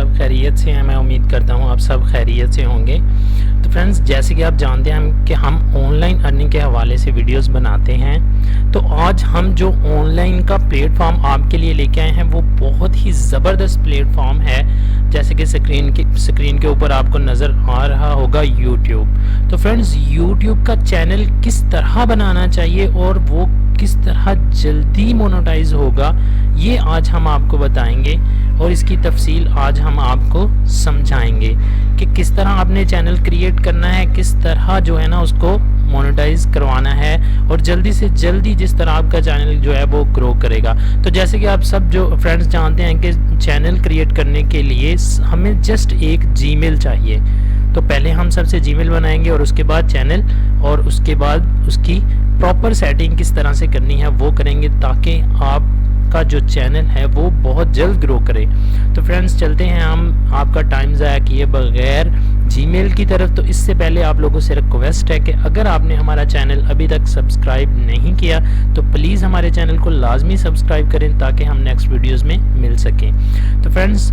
सब खैरियत से हैं। मैं उम्मीद करता हूँ आप सब खैरियत से होंगे। तो फ्रेंड्स, जैसे कि आप जानते हैं कि हम ऑनलाइन अर्निंग के हवाले से वीडियोस बनाते हैं। तो आज हम जो ऑनलाइन का प्लेटफॉर्म आपके लिए लेके आए हैं वो बहुत ही ज़बरदस्त प्लेटफॉर्म है। जैसे कि स्क्रीन के ऊपर आपको नज़र आ रहा होगा यूट्यूब। तो फ्रेंड्स, यूट्यूब का चैनल किस तरह बनाना चाहिए और वो किस तरह जल्दी मोनेटाइज होगा, ये आज हम आपको बताएंगे और इसकी तफसील आज हम आपको समझाएंगे कि किस तरह आपने चैनल क्रिएट करना है, किस तरह जो है ना उसको मोनेटाइज करवाना है और जल्दी से जल्दी जिस तरह आपका चैनल जो है वो ग्रो करेगा। तो जैसे कि आप सब जो फ्रेंड्स जानते हैं कि चैनल क्रिएट करने के लिए हमें जस्ट एक जीमेल चाहिए। तो पहले हम सबसे जीमेल बनाएंगे और उसके बाद चैनल और उसके बाद उसकी प्रॉपर सेटिंग किस तरह से करनी है वो करेंगे ताकि आपका जो चैनल है वो बहुत जल्द ग्रो करे। तो फ्रेंड्स, चलते हैं हम आपका टाइम ज़ाया किए बगैर जीमेल की तरफ। तो इससे पहले आप लोगों से रिक्वेस्ट है कि अगर आपने हमारा चैनल अभी तक सब्सक्राइब नहीं किया तो प्लीज़ हमारे चैनल को लाजमी सब्सक्राइब करें ताकि हम नेक्स्ट वीडियोज़ में मिल सकें। तो फ्रेंड्स,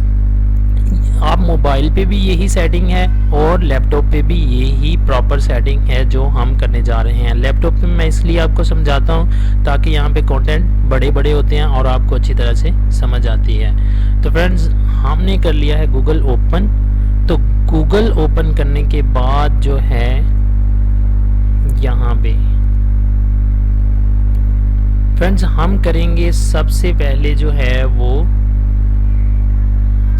आप मोबाइल पे भी यही सेटिंग है और लैपटॉप पे भी यही प्रॉपर सेटिंग है जो हम करने जा रहे हैं। लैपटॉप पे मैं इसलिए आपको समझाता हूँ ताकि यहाँ पे कंटेंट बड़े बड़े होते हैं और आपको अच्छी तरह से समझ आती है। तो फ्रेंड्स, हमने कर लिया है गूगल ओपन। तो गूगल ओपन करने के बाद जो है यहाँ पे फ्रेंड्स हम करेंगे सबसे पहले जो है वो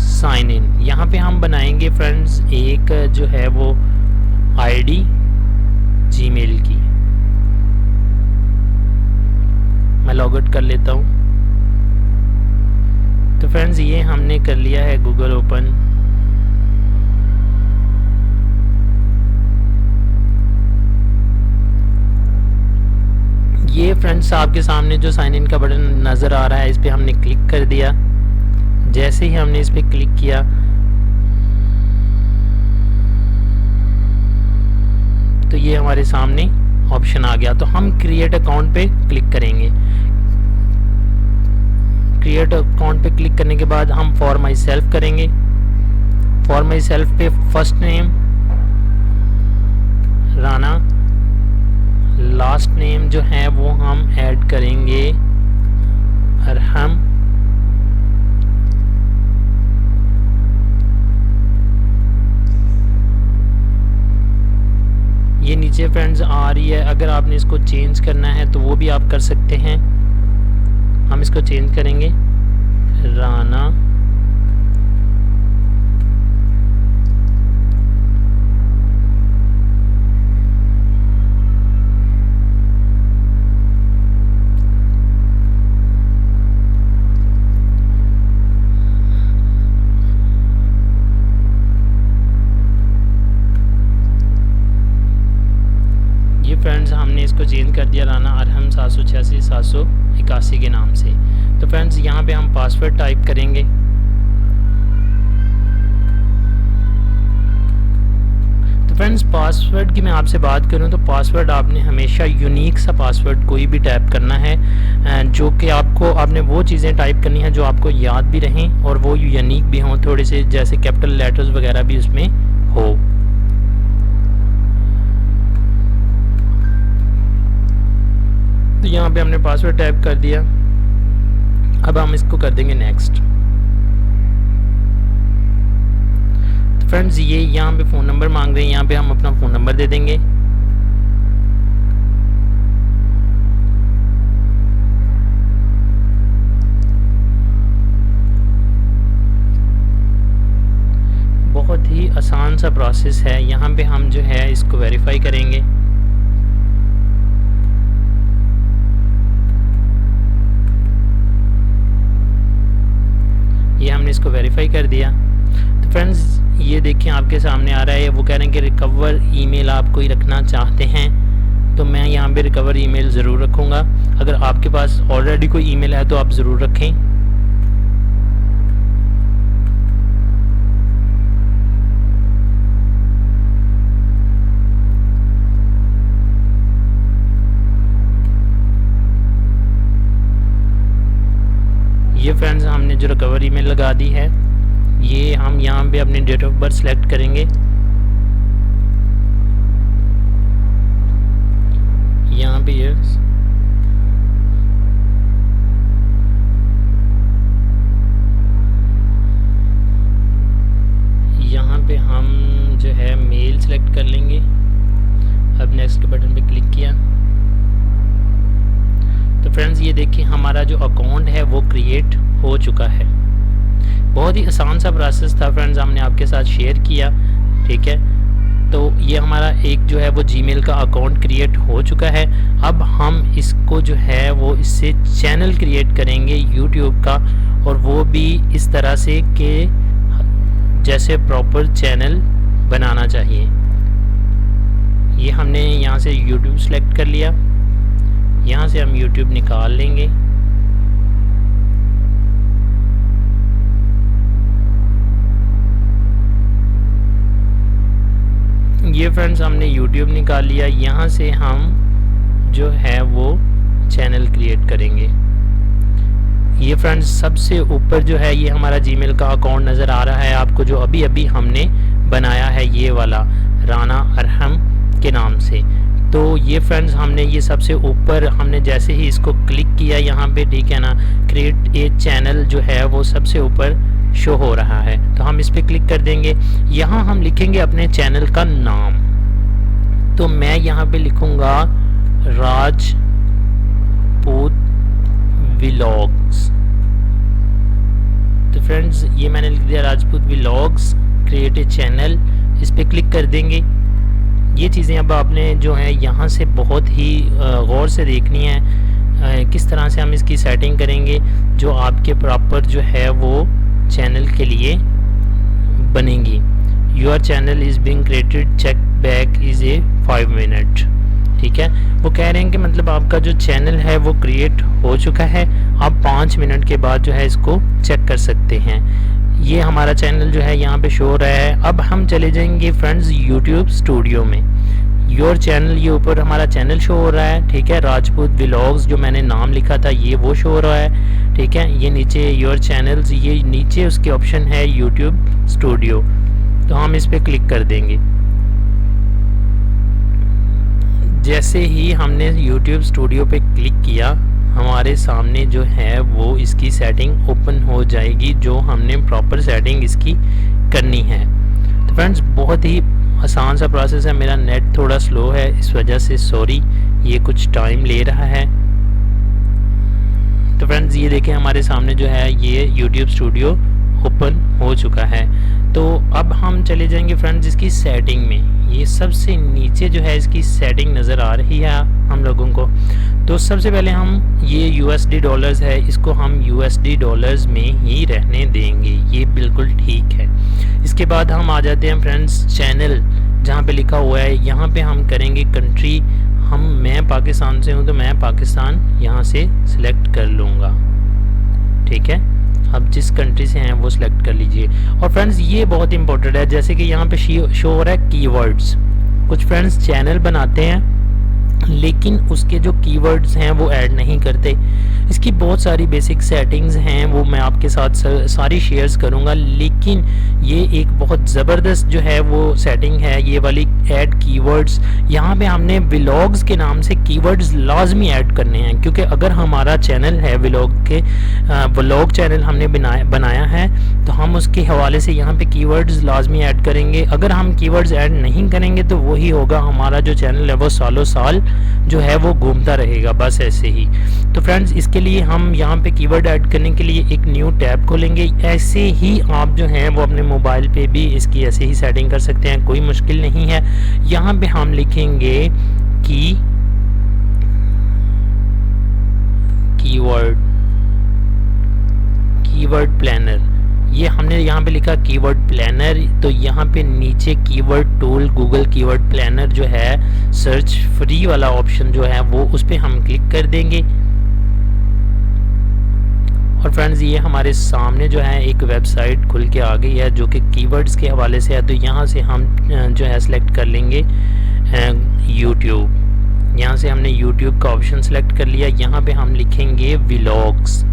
साइन इन। यहाँ पे हम बनाएंगे फ्रेंड्स एक जो है वो आईडी जीमेल की। मैं लॉग आउट कर लेता हूँ। तो फ्रेंड्स, ये हमने कर लिया है गूगल ओपन। ये फ्रेंड्स आपके सामने जो साइन इन का बटन नज़र आ रहा है इस पर हमने क्लिक कर दिया। जैसे ही हमने इस पर क्लिक किया तो ये हमारे सामने ऑप्शन आ गया। तो हम क्रिएट अकाउंट पे क्लिक करेंगे। क्रिएट अकाउंट पे क्लिक करने के बाद हम फॉर माई सेल्फ करेंगे। फॉर माई सेल्फ पे first name Rana, last name जो है वो हम ऐड करेंगे अरहम। ये नीचे फ्रेंड्स आ रही है। अगर आपने इसको चेंज करना है तो वो भी आप कर सकते हैं। हम इसको चेंज करेंगे राना फ्रेंड्स हमने इसको चेंज कर दिया राना अरहम 786-781 के नाम से। तो फ्रेंड्स, यहाँ पे हम पासवर्ड टाइप करेंगे। तो फ्रेंड्स, पासवर्ड की मैं आपसे बात करूँ तो पासवर्ड आपने हमेशा यूनिक सा पासवर्ड कोई भी टाइप करना है जो कि आपने वो चीज़ें टाइप करनी है जो आपको याद भी रहें और वो यूनिक भी हों थोड़े से, जैसे कैपिटल लेटर्स वगैरह भी उसमें हो। तो यहाँ पे हमने पासवर्ड टाइप कर दिया। अब हम इसको कर देंगे नेक्स्ट। तो फ्रेंड्स, ये यहाँ पे फ़ोन नंबर मांग रहे हैं, यहाँ पे हम अपना फ़ोन नंबर दे देंगे। बहुत ही आसान सा प्रोसेस है। यहाँ पे हम जो है इसको वेरीफाई करेंगे। ये हमने इसको वेरीफाई कर दिया। तो फ्रेंड्स, ये देखिए आपके सामने आ रहा है, वो कह रहे हैं कि रिकवर ईमेल आप कोई रखना चाहते हैं। तो मैं यहाँ पे रिकवर ईमेल ज़रूर रखूँगा। अगर आपके पास ऑलरेडी कोई ईमेल है तो आप ज़रूर रखें। ये फ्रेंड्स हमने जो रिकवर ईमेल लगा दी है, ये हम यहाँ पे अपनी डेट ऑफ बर्थ सेलेक्ट करेंगे। यहाँ पे ईयर्स, यहाँ पे हम जो है मेल सेलेक्ट कर लेंगे। अब नेक्स्ट के बटन पे क्लिक किया तो फ्रेंड्स ये देखिए हमारा जो अकाउंट है वो क्रिएट हो चुका है। बहुत ही आसान सा प्रोसेस था फ्रेंड्स, हमने आपके साथ शेयर किया। ठीक है, तो ये हमारा एक जो है वो जीमेल का अकाउंट क्रिएट हो चुका है। अब हम इसको जो है वो इससे चैनल क्रिएट करेंगे यूट्यूब का, और वो भी इस तरह से कि जैसे प्रॉपर चैनल बनाना चाहिए। ये हमने यहाँ से यूट्यूब सेलेक्ट कर लिया, यहाँ से हम यूट्यूब निकाल लेंगे। ये फ्रेंड्स हमने यूट्यूब निकाल लिया। यहाँ से हम जो है वो चैनल क्रिएट करेंगे। ये फ्रेंड्स सबसे ऊपर जो है ये हमारा जीमेल का अकाउंट नज़र आ रहा है आपको, जो अभी अभी हमने बनाया है, ये वाला राना अरहम के नाम से। तो ये फ्रेंड्स हमने ये सबसे ऊपर हमने जैसे ही इसको क्लिक किया यहाँ पे, ठीक है ना, क्रिएट ए चैनल जो है वो सबसे ऊपर शो हो रहा है। तो हम इस पर क्लिक कर देंगे। यहाँ हम लिखेंगे अपने चैनल का नाम। तो मैं यहाँ पे लिखूँगा राजपूत व्लॉग्स। तो फ्रेंड्स ये मैंने लिख दिया Rajput vlogs, create a channel. इस पर क्लिक कर देंगे। ये चीज़ें अब आपने जो है यहाँ से बहुत ही गौर से देखनी है, किस तरह से हम इसकी सेटिंग करेंगे जो आपके प्रॉपर जो है वो चैनल के लिए बनेगी। Your channel is being created, check back is a 5 minute. ठीक है, वो कह रहे हैं कि मतलब आपका जो चैनल है वो क्रिएट हो चुका है, आप 5 मिनट के बाद जो है इसको चेक कर सकते हैं। ये हमारा चैनल जो है यहाँ पे शो हो रहा है। अब हम चले जाएंगे फ्रेंड्स यूट्यूब स्टूडियो में। योर चैनल, ये ऊपर हमारा चैनल शो हो रहा है। ठीक है, राजपूत व्लॉग्स जो मैंने नाम लिखा था ये वो शो हो रहा है। ठीक है, ये नीचे योर चैनल्स, ये नीचे उसके ऑप्शन है यूट्यूब स्टूडियो। तो हम इस पर क्लिक कर देंगे। जैसे ही हमने यूट्यूब स्टूडियो पे क्लिक किया, हमारे सामने जो है वो इसकी सेटिंग ओपन हो जाएगी, जो हमने प्रॉपर सेटिंग इसकी करनी है। तो फ्रेंड्स बहुत ही आसान सा प्रोसेस है। मेरा नेट थोड़ा स्लो है, इस वजह से सॉरी, ये कुछ टाइम ले रहा है। तो फ्रेंड्स ये देखें हमारे सामने जो है ये यूट्यूब स्टूडियो ओपन हो चुका है। तो अब हम चले जाएंगे फ्रेंड्स इसकी सेटिंग में। ये सबसे नीचे जो है इसकी सेटिंग नज़र आ रही है हम लोगों को। तो सबसे पहले हम ये USD डॉलर्स है, इसको हम USD डॉलर्स में ही रहने देंगे, ये बिल्कुल ठीक है। इसके बाद हम आ जाते हैं फ्रेंड्स चैनल जहाँ पे लिखा हुआ है, यहाँ पे हम करेंगे कंट्री। मैं पाकिस्तान से हूँ तो मैं पाकिस्तान यहाँ से सिलेक्ट कर लूँगा। ठीक है, अब जिस कंट्री से हैं वो सिलेक्ट कर लीजिए। और फ्रेंड्स ये बहुत इंपॉर्टेंट है, जैसे कि यहाँ पे शो हो रहा है कीवर्ड्स। कुछ फ्रेंड्स चैनल बनाते हैं लेकिन उसके जो कीवर्ड्स हैं वो ऐड नहीं करते। इसकी बहुत सारी बेसिक सेटिंग्स हैं, वो मैं आपके साथ सारी शेयर्स करूंगा, लेकिन ये एक बहुत ज़बरदस्त जो है वो सेटिंग है ये वाली, ऐड कीवर्ड्स। यहाँ पे हमने व्लॉग्स के नाम से कीवर्ड्स लाजमी ऐड करने हैं, क्योंकि अगर हमारा चैनल है व्लॉग चैनल हमने बनाया है तो हम उसके हवाले से यहाँ पे कीवर्ड्स लाजमी ऐड करेंगे। अगर हम कीवर्ड्स ऐड नहीं करेंगे तो वही होगा, हमारा जो चैनल है वो सालों साल जो है वो घूमता रहेगा, बस ऐसे ही। तो फ्रेंड्स इसके लिए हम यहाँ पे कीवर्ड ऐड करने के लिए एक न्यू टैब खोलेंगे। ऐसे ही आप जो है वो अपने मोबाइल पे भी इसकी ऐसे ही सेटिंग कर सकते हैं, कोई मुश्किल नहीं है। यहाँ पे हम लिखेंगे कीवर्ड प्लानर। ये हमने यहाँ पे लिखा कीवर्ड प्लानर, तो यहाँ पे नीचे keyword tool Google keyword planner जो है सर्च फ्री वाला ऑप्शन जो है वो उस पर हम क्लिक कर देंगे। और फ्रेंड्स ये हमारे सामने जो है एक वेबसाइट खुल के आ गई है जो कि कीवर्ड्स के हवाले से है। तो यहाँ से हम जो है सेलेक्ट कर लेंगे यूट्यूब। यहाँ से हमने यूट्यूब का ऑप्शन सेलेक्ट कर लिया। यहाँ पे हम लिखेंगे व्लॉग्स।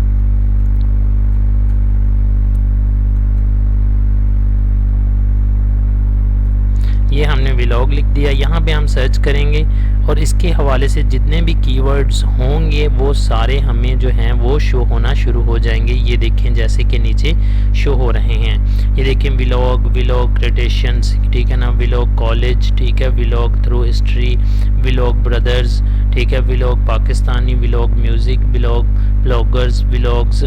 व्लॉग लिख दिया। यहाँ पे हम सर्च करेंगे और इसके हवाले से जितने भी कीवर्ड्स होंगे वो सारे हमें जो हैं वो शो होना शुरू हो जाएंगे। ये देखें जैसे कि नीचे शो हो रहे हैं। ये देखें व्लॉग, व्लॉग क्रिएशंस, ठीक है ना, व्लॉग कॉलेज, ठीक है, vlog through history, vlog brothers, ठीक है, vlog Pakistani, vlog music, vlog bloggers, vlogs,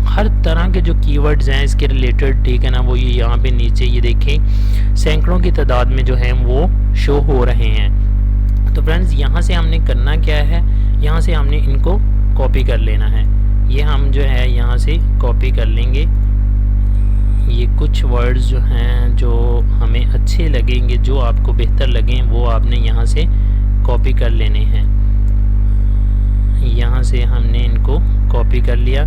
हर तरह के जो कीवर्ड्स हैं इसके रिलेटेड, ठीक है ना, वो ये यहाँ पे नीचे ये देखें सैकड़ों की तादाद में जो हैं वो शो हो रहे हैं। तो फ्रेंड्स यहाँ से हमने करना क्या है, यहाँ से हमने इनको कॉपी कर लेना है। ये हम जो है यहाँ से कॉपी कर लेंगे। ये कुछ वर्ड्स जो हैं जो हमें अच्छे लगेंगे, जो आपको बेहतर लगें, वो आपने यहाँ से कॉपी कर लेने हैं। यहाँ से हमने इनको कॉपी कर लिया।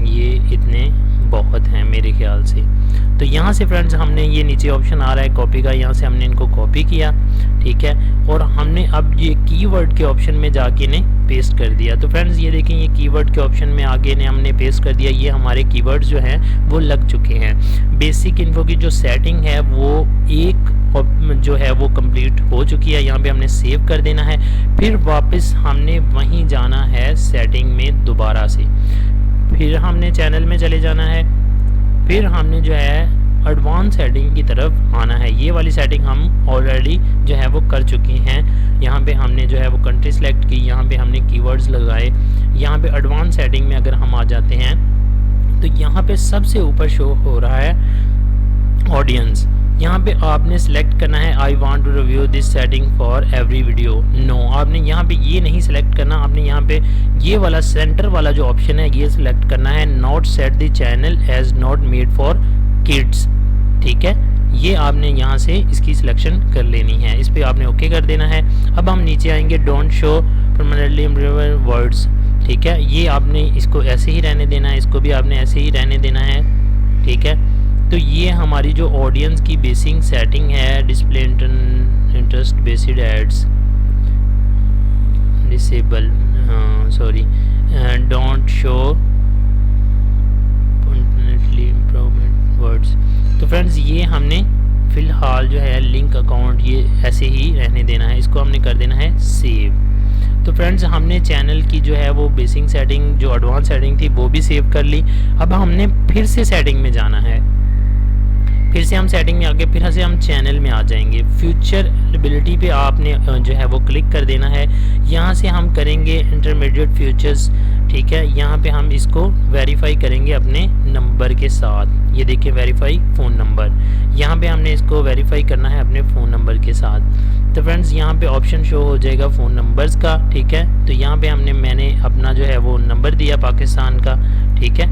ये इतने बहुत हैं मेरे ख्याल से। तो यहाँ से फ्रेंड्स हमने ये नीचे ऑप्शन आ रहा है कॉपी का, यहाँ से हमने इनको कॉपी किया, ठीक है, और हमने अब ये कीवर्ड के ऑप्शन में जाके ने पेस्ट कर दिया। तो फ्रेंड्स ये देखें ये कीवर्ड के ऑप्शन में आगे ने हमने पेस्ट कर दिया। ये हमारे कीवर्ड्स जो हैं वो लग चुके हैं। बेसिक इन्फो की जो सेटिंग है वो एक जो है वो कंप्लीट हो चुकी है। यहाँ पे हमने सेव कर देना है। फिर वापस हमने वहीं जाना है सेटिंग में दोबारा से, फिर हमने चैनल में चले जाना है, फिर हमने जो है एडवांस सेटिंग की तरफ आना है। ये वाली सेटिंग हम ऑलरेडी जो है वो कर चुकी हैं। यहाँ पे हमने जो है वो कंट्री सेलेक्ट की, यहाँ पे हमने कीवर्ड्स लगाए। यहाँ पे एडवांस सेटिंग में अगर हम आ जाते हैं तो यहाँ पे सबसे ऊपर शो हो रहा है ऑडियंस। यहाँ पे आपने सेलेक्ट करना है I want to review this setting for every video. No, आपने यहाँ पे ये नहीं सिलेक्ट करना। आपने यहाँ पे ये वाला सेंटर वाला जो ऑप्शन है ये सिलेक्ट करना है, not set the channel as not made for kids, ठीक है। ये आपने यहाँ से इसकी सिलेक्शन कर लेनी है। इस पर आपने ओके कर देना है। अब हम नीचे आएंगे डोंट शो परमानेंटली वर्ड्स, ठीक है, ये आपने इसको ऐसे ही रहने देना है, इसको भी आपने ऐसे ही रहने देना है, ठीक है। तो ये हमारी जो ऑडियंस की बेसिक सेटिंग है, display interest based ads disable, sorry, don't show permanently improvement words. तो फ्रेंड्स ये हमने फ़िलहाल जो है लिंक अकाउंट ये ऐसे ही रहने देना है, इसको हमने कर देना है सेव। तो फ्रेंड्स हमने चैनल की जो है वो बेसिक सेटिंग जो एडवांस सेटिंग थी वो भी सेव कर ली। अब हमने फिर से सेटिंग में जाना है, फिर से हम सेटिंग में आके फिर से हम चैनल में आ जाएंगे। फ्यूचर एबिलिटी पे आपने जो है वो क्लिक कर देना है। यहाँ से हम करेंगे इंटरमीडिएट फ्यूचर्स, ठीक है। यहाँ पे हम इसको वेरीफाई करेंगे अपने नंबर के साथ। ये देखिए वेरीफाई फ़ोन नंबर, यहाँ पे हमने इसको वेरीफाई करना है अपने फ़ोन नंबर के साथ। तो फ्रेंड्स यहाँ पे ऑप्शन शो हो जाएगा फ़ोन नंबर्स का, ठीक है। तो यहाँ पे मैंने अपना जो है वो नंबर दिया पाकिस्तान का, ठीक है।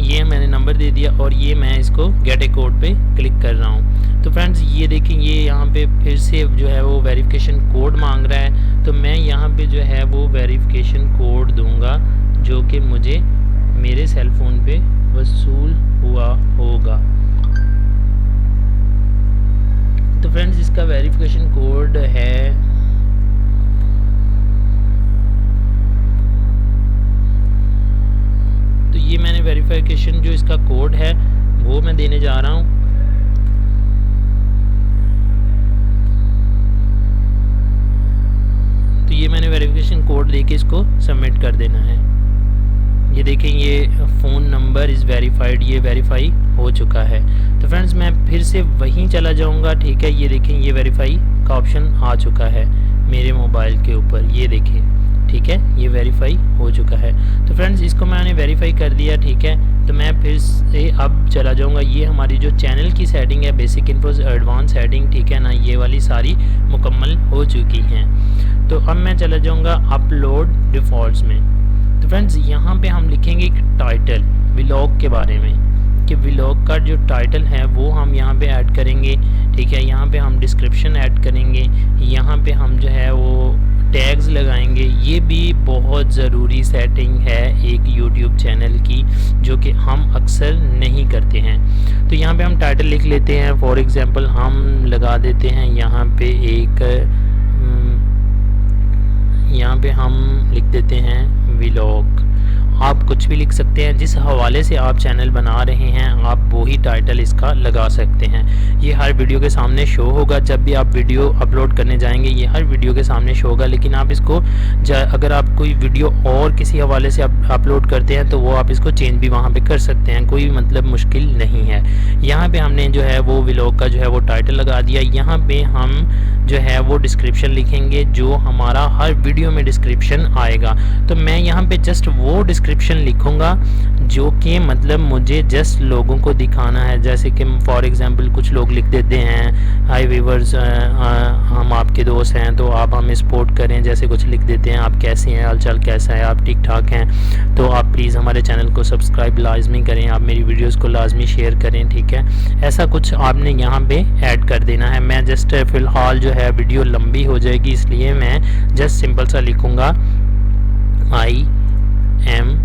ये मैंने नंबर दे दिया और ये मैं इसको गेट ए कोड पे क्लिक कर रहा हूँ। तो फ्रेंड्स ये देखेंगे यहाँ पे फिर से जो है वो वेरिफिकेशन कोड मांग रहा है। तो मैं यहाँ पे जो है वो वेरिफिकेशन कोड दूंगा जो कि मुझे मेरे सेल फ़ोन पे वसूल हुआ होगा। तो फ्रेंड्स इसका वेरिफिकेशन कोड है ये मैंने वेरिफिकेशन जो इसका कोड है वो मैं देने जा रहा हूँ। तो ये मैंने वेरिफिकेशन कोड देके इसको सबमिट कर देना है। ये देखें ये फ़ोन नंबर इज़ वेरीफाइड, ये वेरीफाई हो चुका है। तो फ्रेंड्स मैं फिर से वहीं चला जाऊँगा, ठीक है। ये देखें ये वेरीफाई का ऑप्शन आ चुका है मेरे मोबाइल के ऊपर, ये देखें, ठीक है, ये वेरीफाई हो चुका है। तो फ्रेंड्स इसको मैंने वेरीफाई कर दिया, ठीक है। तो मैं फिर से अब चला जाऊंगा। ये हमारी जो चैनल की सेटिंग है, बेसिक इन्फो एडवांस सेटिंग, ठीक है ना, ये वाली सारी मुकम्मल हो चुकी हैं। तो अब मैं चला जाऊंगा अपलोड डिफ़ॉल्ट्स में। तो फ्रेंड्स यहाँ पे हम लिखेंगे एक टाइटल व्लॉग के बारे में, कि व्लॉग का जो टाइटल है वो हम यहाँ पे ऐड करेंगे, ठीक है। यहाँ पे हम डिस्क्रिप्शन ऐड करेंगे, यहाँ पे हम जो है वो टैग्स लगाएंगे। ये भी बहुत ज़रूरी सेटिंग है एक YouTube चैनल की, जो कि हम अक्सर नहीं करते हैं। तो यहाँ पे हम टाइटल लिख लेते हैं। फॉर एग्ज़ाम्पल हम लगा देते हैं यहाँ पे एक, यहाँ पे हम लिख देते हैं व्लॉग। आप कुछ भी लिख सकते हैं, जिस हवाले से आप चैनल बना रहे हैं आप वही टाइटल इसका लगा सकते हैं। ये हर वीडियो के सामने शो होगा, जब भी आप वीडियो अपलोड करने जाएंगे ये हर वीडियो के सामने शो होगा। लेकिन आप इसको अगर आप कोई वीडियो और किसी हवाले से अपलोड करते हैं तो वो आप इसको चेंज भी वहाँ पे कर सकते हैं, कोई मतलब मुश्किल नहीं है। यहाँ पे हमने जो है वो व्लॉग का जो है वो टाइटल लगा दिया। यहाँ पे हम जो है वो डिस्क्रिप्शन लिखेंगे, जो हमारा हर वीडियो में डिस्क्रिप्शन आएगा। तो मैं यहाँ पे जस्ट वो डिस्क्रिप्शन लिखूँगा जो कि मतलब मुझे जस्ट लोगों को दिखाना है। जैसे कि फॉर एग्जांपल कुछ लोग लिख देते हैं, हाय व्यूअर्स, हम आपके दोस्त हैं तो आप हमें सपोर्ट करें, जैसे कुछ लिख देते हैं, आप कैसे हैं, हालचाल कैसा है, आप ठीक ठाक हैं, तो आप प्लीज़ हमारे चैनल को सब्सक्राइब लाजमी करें, आप मेरी वीडियोस को लाजमी शेयर करें, ठीक है। ऐसा कुछ आपने यहाँ पे ऐड कर देना है। मैं जस्ट फ़िलहाल जो है वीडियो लंबी हो जाएगी इसलिए मैं जस्ट सिंपल सा लिखूँगा आई एम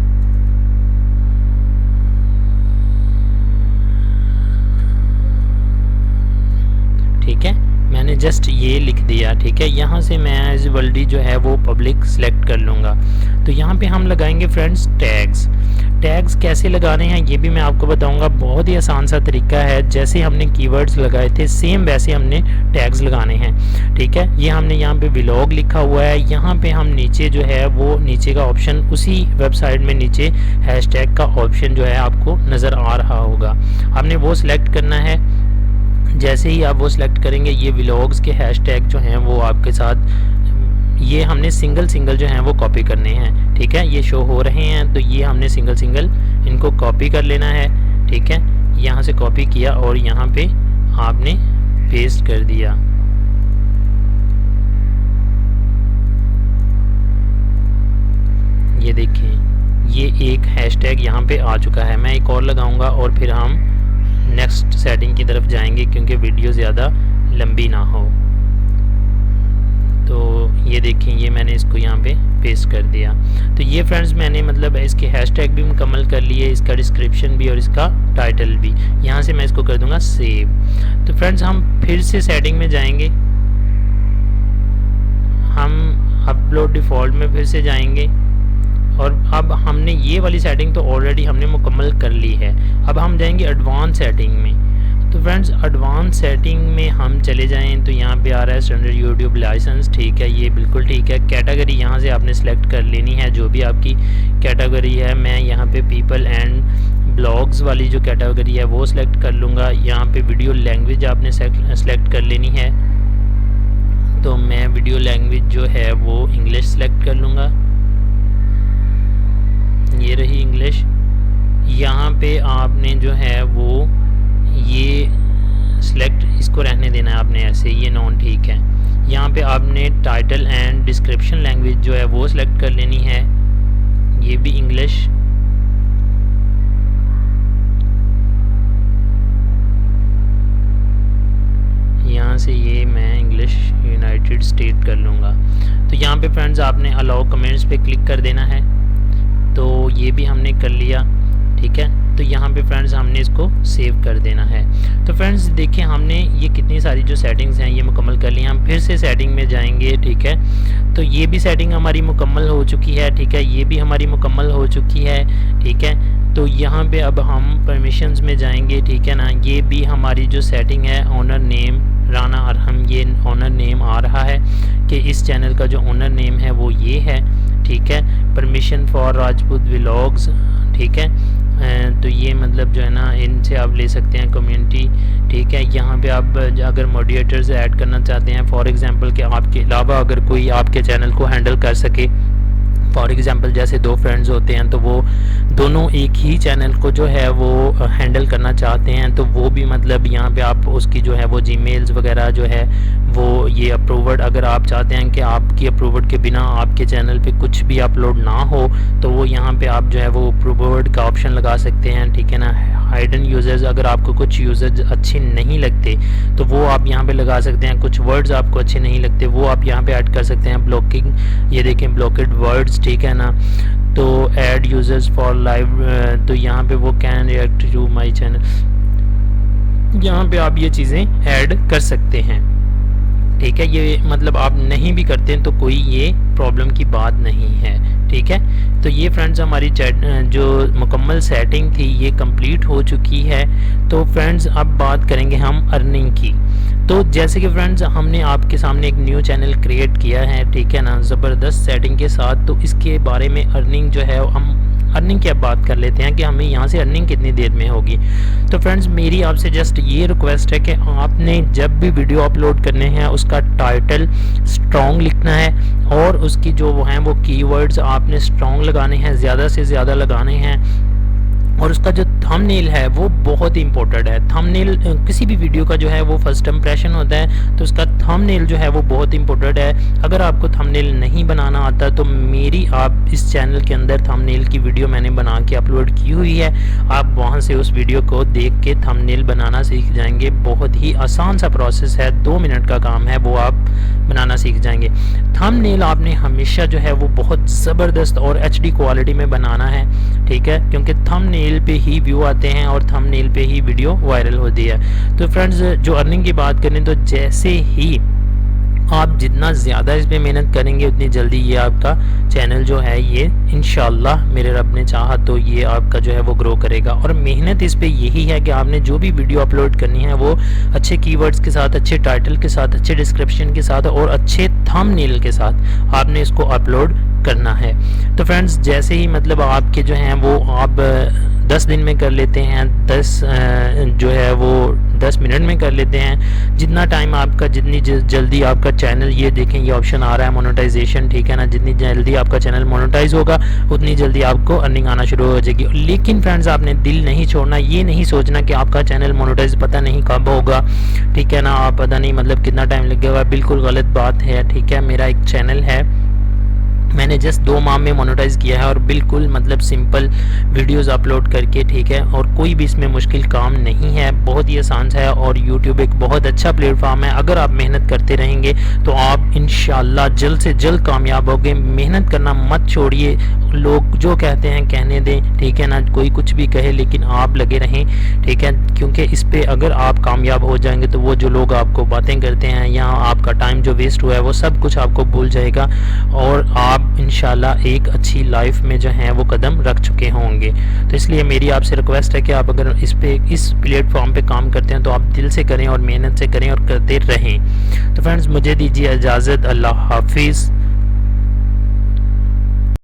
ठीक है, मैंने जस्ट ये लिख दिया, ठीक है। यहाँ से मैं एलिजिबिलिटी जो है वो पब्लिक सेलेक्ट कर लूँगा। तो यहाँ पे हम लगाएंगे फ्रेंड्स टैग्स। टैग्स कैसे लगाने हैं ये भी मैं आपको बताऊंगा, बहुत ही आसान सा तरीका है। जैसे हमने कीवर्ड्स लगाए थे सेम वैसे हमने टैग्स लगाने हैं, ठीक है। ये हमने यहाँ पे व्लॉग लिखा हुआ है, यहाँ पे हम नीचे जो है वो नीचे का ऑप्शन, उसी वेबसाइट में नीचे हैशटैग का ऑप्शन जो है आपको नज़र आ रहा होगा, आपने वो सिलेक्ट करना है। जैसे ही आप वो सिलेक्ट करेंगे ये व्लॉग्स के हैशटैग जो हैं वो आपके साथ, ये हमने सिंगल जो हैं वो कॉपी करने हैं, ठीक है। ये शो हो रहे हैं तो ये हमने सिंगल इनको कॉपी कर लेना है, ठीक है। यहाँ से कॉपी किया और यहाँ पे आपने पेस्ट कर दिया। ये देखिए ये एक हैशटैग यहाँ पे आ चुका है। मैं एक और लगाऊंगा और फिर हम नेक्स्ट सेटिंग की तरफ जाएंगे क्योंकि वीडियो ज़्यादा लंबी ना हो। तो ये देखें ये मैंने इसको यहाँ पे पेस्ट कर दिया। तो ये फ्रेंड्स मैंने मतलब इसके हैशटैग भी मुकम्मल कर लिए, इसका डिस्क्रिप्शन भी और इसका टाइटल भी। यहाँ से मैं इसको कर दूँगा सेव। तो फ्रेंड्स हम फिर से सेटिंग में जाएंगे, हम अपलोड डिफ़ॉल्ट में फिर से जाएंगे और अब हमने ये वाली सेटिंग तो ऑलरेडी हमने मुकम्मल कर ली है। अब हम जाएंगे एडवांस सेटिंग में। तो फ्रेंड्स एडवांस सेटिंग में हम चले जाएं तो यहाँ पे आ रहा है स्टैंडर्ड यूट्यूब लाइसेंस, ठीक है, ये बिल्कुल ठीक है। कैटेगरी यहाँ से आपने सेलेक्ट कर लेनी है, जो भी आपकी कैटेगरी है। मैं यहाँ पे पीपल एंड ब्लॉग्स वाली जो कैटेगरी है वो सिलेक्ट कर लूँगा। यहाँ पे वीडियो लैंग्वेज आपने सेलेक्ट कर लेनी है, तो मैं वीडियो लैंग्वेज जो है वो इंग्लिश सेलेक्ट कर लूँगा, ये रही इंग्लिश। यहाँ पे आपने जो है वो ये सिलेक्ट, इसको रहने देना है आपने ऐसे, ये नॉन ठीक है। यहाँ पे आपने टाइटल एंड डिस्क्रिप्शन लैंग्वेज जो है वो सिलेक्ट कर लेनी है, ये भी इंग्लिश। यहाँ से ये मैं इंग्लिश यूनाइटेड स्टेट कर लूँगा। तो यहाँ पे फ्रेंड्स आपने अलाउ कमेंट्स पे क्लिक कर देना है, तो ये भी हमने कर लिया, ठीक है। तो यहाँ पे फ्रेंड्स हमने इसको सेव कर देना है। तो फ्रेंड्स देखिए हमने ये कितनी सारी जो सेटिंग्स हैं ये मुकम्मल कर ली। हम फिर से सेटिंग में जाएंगे, ठीक है। तो ये भी सेटिंग हमारी मुकम्मल हो चुकी है, ठीक है, ये भी हमारी मुकम्मल हो चुकी है, ठीक है। तो यहाँ पे अब हम परमिशंस में जाएंगे, ठीक है ना। ये भी हमारी जो सेटिंग है ऑनर नेम राना अरहम, ये ऑनर नेम आ रहा है कि इस चैनल का जो ऑनर नेम है वो ये है, ठीक है। परमिशन फॉर राजपूत व्लॉग्स, ठीक है। तो ये मतलब जो है ना इनसे आप ले सकते हैं कम्युनिटी, ठीक है। यहाँ पे आप अगर मॉडरेटर्स ऐड करना चाहते हैं, फॉर एग्जांपल कि आपके अलावा अगर कोई आपके चैनल को हैंडल कर सके, फॉर एग्जांपल जैसे दो फ्रेंड्स होते हैं तो वो दोनों एक ही चैनल को जो है वो हैंडल करना चाहते हैं, तो वो भी मतलब यहाँ पे आप उसकी जो है वो जीमेल्स वगैरह जो है वो ये अप्रूवर्ड, अगर आप चाहते हैं कि आपकी अप्रूवर्ड के बिना आपके चैनल पे कुछ भी अपलोड ना हो तो वो यहाँ पे आप जो है वो अप्रूवर्ड का ऑप्शन लगा सकते हैं, ठीक है ना। हाइडन यूज़र्स, अगर आपको कुछ यूज़र्स अच्छे नहीं लगते तो वो आप यहाँ पे लगा सकते हैं। कुछ वर्ड्स आपको अच्छे नहीं लगते वो आप यहाँ पे ऐड कर सकते हैं। ब्लॉकिंग, ये देखें ब्लॉकेड वर्ड्स, ठीक है ना। तो ऐड यूज़र्स फॉर लाइव, तो यहाँ पे वो can react to my channel, यहाँ पे आप ये चीज़ें ऐड कर सकते हैं, ठीक है। ये मतलब आप नहीं भी करते हैं तो कोई ये प्रॉब्लम की बात नहीं है, ठीक है। तो ये फ्रेंड्स हमारी जो मुकम्मल सेटिंग थी ये कंप्लीट हो चुकी है। तो फ्रेंड्स अब बात करेंगे हम अर्निंग की। तो जैसे कि फ्रेंड्स हमने आपके सामने एक न्यू चैनल क्रिएट किया है, ठीक है ना, ज़बरदस्त सेटिंग के साथ। तो इसके बारे में अर्निंग जो है हम अर्निंग की अब बात कर लेते हैं कि हमें यहाँ से अर्निंग कितनी देर में होगी। तो फ्रेंड्स मेरी आपसे जस्ट ये रिक्वेस्ट है कि आपने जब भी वीडियो अपलोड करने हैं उसका टाइटल स्ट्रॉन्ग लिखना है और उसकी जो वो हैं वो कीवर्ड्स आपने स्ट्रॉन्ग लगाने हैं, ज़्यादा से ज़्यादा लगाने हैं। और उसका जो थंबनेल है वो बहुत ही इंपॉर्टेंट है। थंबनेल किसी भी वीडियो का जो है वो फर्स्ट इंप्रेशन होता है, तो उसका थंबनेल जो है वो बहुत इंपॉर्टेंट है। अगर आपको थंबनेल नहीं बनाना आता तो मेरी आप इस चैनल के अंदर थंबनेल की वीडियो मैंने बना के अपलोड की हुई है, आप वहां से उस वीडियो को देख के थंबनेल बनाना सीख जाएंगे। बहुत ही आसान सा प्रोसेस है, 2 मिनट का काम है, वो आप बनाना सीख जाएंगे। थंबनेल आपने हमेशा जो है वो बहुत ज़बरदस्त और HD क्वालिटी में बनाना है, ठीक है, क्योंकि थंबनेल पे ही व्यू आते हैं और थंबनेल पे ही वीडियो वायरल होती है। तो फ्रेंड्स जो अर्निंग की बात करें तो जैसे ही आप जितना ज़्यादा इस पे मेहनत करेंगे उतनी जल्दी ये आपका चैनल जो है ये इंशाल्लाह मेरे रब ने चाहा तो ये आपका जो है वो ग्रो करेगा। और मेहनत इस पे यही है कि आपने जो भी वीडियो अपलोड करनी है वो अच्छे कीवर्ड्स के साथ, अच्छे टाइटल के साथ, अच्छे डिस्क्रिप्शन के साथ और अच्छे थंबनेल के साथ आपने इसको अपलोड करना है। तो फ्रेंड्स जैसे ही मतलब आपके जो हैं वो आप 10 दिन में कर लेते हैं, 10 जो है वो 10 मिनट में कर लेते हैं, जितना टाइम आपका, जितनी जल्दी आपका चैनल, ये देखें ये ऑप्शन आ रहा है मोनेटाइजेशन, ठीक है ना, जितनी जल्दी आपका चैनल मोनेटाइज होगा उतनी जल्दी आपको अर्निंग आना शुरू हो जाएगी। लेकिन फ्रेंड्स आपने दिल नहीं छोड़ना, ये नहीं सोचना कि आपका चैनल मोनेटाइज पता नहीं कब होगा, ठीक है ना, आप पता नहीं मतलब कितना टाइम लगेगा, बिल्कुल गलत बात है, ठीक है। मेरा एक चैनल है, मैंने जस्ट 2 माह में मोनेटाइज किया है और बिल्कुल मतलब सिंपल वीडियोस अपलोड करके, ठीक है, और कोई भी इसमें मुश्किल काम नहीं है, बहुत ही आसान है। और यूट्यूब एक बहुत अच्छा प्लेटफॉर्म है, अगर आप मेहनत करते रहेंगे तो आप इंशाल्लाह जल्द से जल्द कामयाब होंगे। मेहनत करना मत छोड़िए, लोग जो कहते हैं कहने दें, ठीक है ना, कोई कुछ भी कहे लेकिन आप लगे रहें, ठीक है, क्योंकि इस पे अगर आप कामयाब हो जाएंगे तो वो जो लोग आपको बातें करते हैं या आपका टाइम जो वेस्ट हुआ है वो सब कुछ आपको भूल जाएगा और आप इंशाल्लाह एक अच्छी लाइफ में जो है वो कदम रख चुके होंगे। तो इसलिए मेरी आपसे रिक्वेस्ट है कि आप अगर इस प्लेटफॉर्म पे काम करते हैं तो आप दिल से करें और मेहनत से करें और करते रहें। तो फ्रेंड्स मुझे दीजिए इजाज़त, अल्लाह हाफिज़।